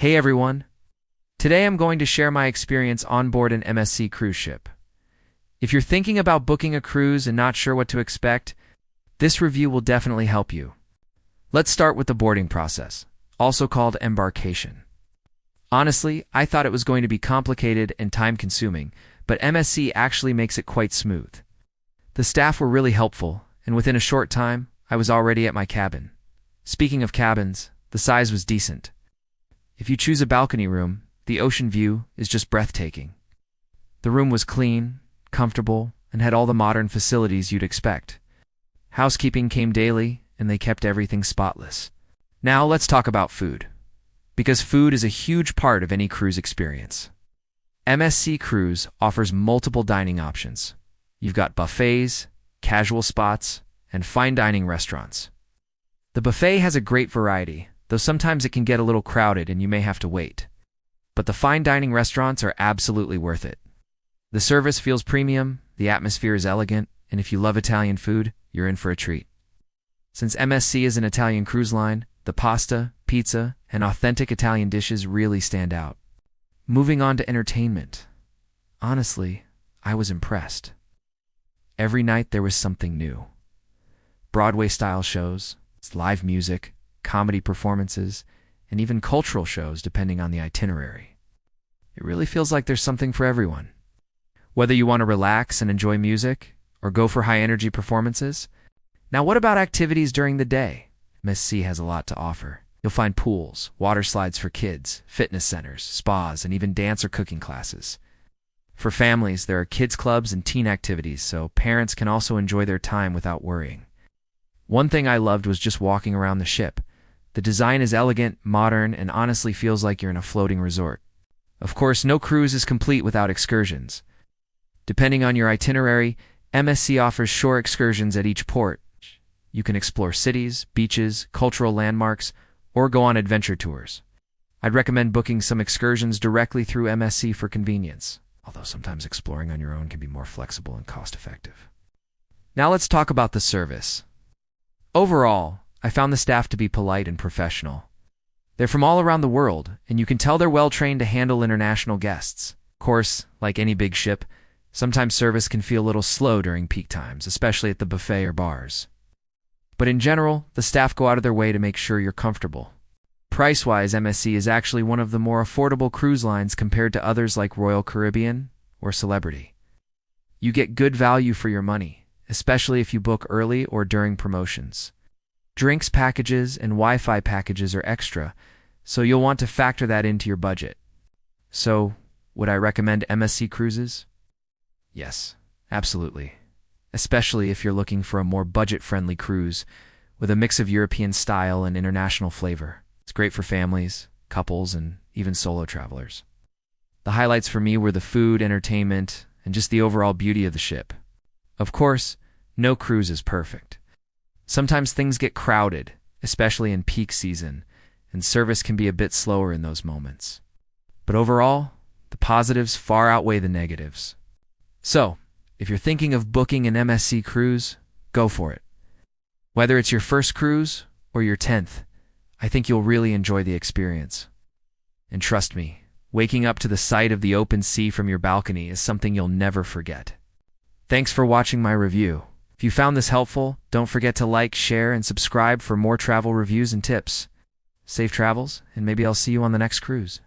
Hey everyone! Today I'm going to share my experience on board an MSC cruise ship. If you're thinking about booking a cruise and not sure what to expect, this review will definitely help you. Let's start with the boarding process, also called embarkation. Honestly, I thought it was going to be complicated and time-consuming, but MSC actually makes it quite smooth. The staff were really helpful, and within a short time, I was already at my cabin. Speaking of cabins, the size was decent. If you choose a balcony room, the ocean view is just breathtaking. The room was clean, comfortable, and had all the modern facilities you'd expect. Housekeeping came daily, and they kept everything spotless. Now let's talk about food, because food is a huge part of any cruise experience. MSC Cruise offers multiple dining options. You've got buffets, casual spots, and fine dining restaurants. The buffet has a great variety, though sometimes it can get a little crowded and you may have to wait. But the fine dining restaurants are absolutely worth it. The service feels premium, the atmosphere is elegant, and if you love Italian food, you're in for a treat. Since MSC is an Italian cruise line, the pasta, pizza, and authentic Italian dishes really stand out. Moving on to entertainment. Honestly, I was impressed. Every night there was something new. Broadway-style shows, live music, comedy performances, and even cultural shows depending on the itinerary. It really feels like there's something for everyone. Whether you want to relax and enjoy music, or go for high-energy performances. Now what about activities during the day? MSC has a lot to offer. You'll find pools, water slides for kids, fitness centers, spas, and even dance or cooking classes. For families, there are kids clubs and teen activities, so parents can also enjoy their time without worrying. One thing I loved was just walking around the ship. The design is elegant, modern, and honestly feels like you're in a floating resort. Of course, no cruise is complete without excursions. Depending on your itinerary, MSC offers shore excursions at each port. You can explore cities, beaches, cultural landmarks, or go on adventure tours. I'd recommend booking some excursions directly through MSC for convenience, although sometimes exploring on your own can be more flexible and cost-effective. Now let's talk about the service. Overall, I found the staff to be polite and professional. They're from all around the world, and you can tell they're well-trained to handle international guests. Of course, like any big ship, sometimes service can feel a little slow during peak times, especially at the buffet or bars. But in general, the staff go out of their way to make sure you're comfortable. Price-wise, MSC is actually one of the more affordable cruise lines compared to others like Royal Caribbean or Celebrity. You get good value for your money, especially if you book early or during promotions. Drinks packages and Wi-Fi packages are extra, so you'll want to factor that into your budget. So, would I recommend MSC Cruises? Yes, absolutely. Especially if you're looking for a more budget-friendly cruise with a mix of European style and international flavor. It's great for families, couples, and even solo travelers. The highlights for me were the food, entertainment, and just the overall beauty of the ship. Of course, no cruise is perfect. Sometimes things get crowded, especially in peak season, and service can be a bit slower in those moments. But overall, the positives far outweigh the negatives. So, if you're thinking of booking an MSC cruise, go for it. Whether it's your first cruise or your 10th, I think you'll really enjoy the experience. And trust me, waking up to the sight of the open sea from your balcony is something you'll never forget. Thanks for watching my review. If you found this helpful, don't forget to like, share, and subscribe for more travel reviews and tips. Safe travels, and maybe I'll see you on the next cruise.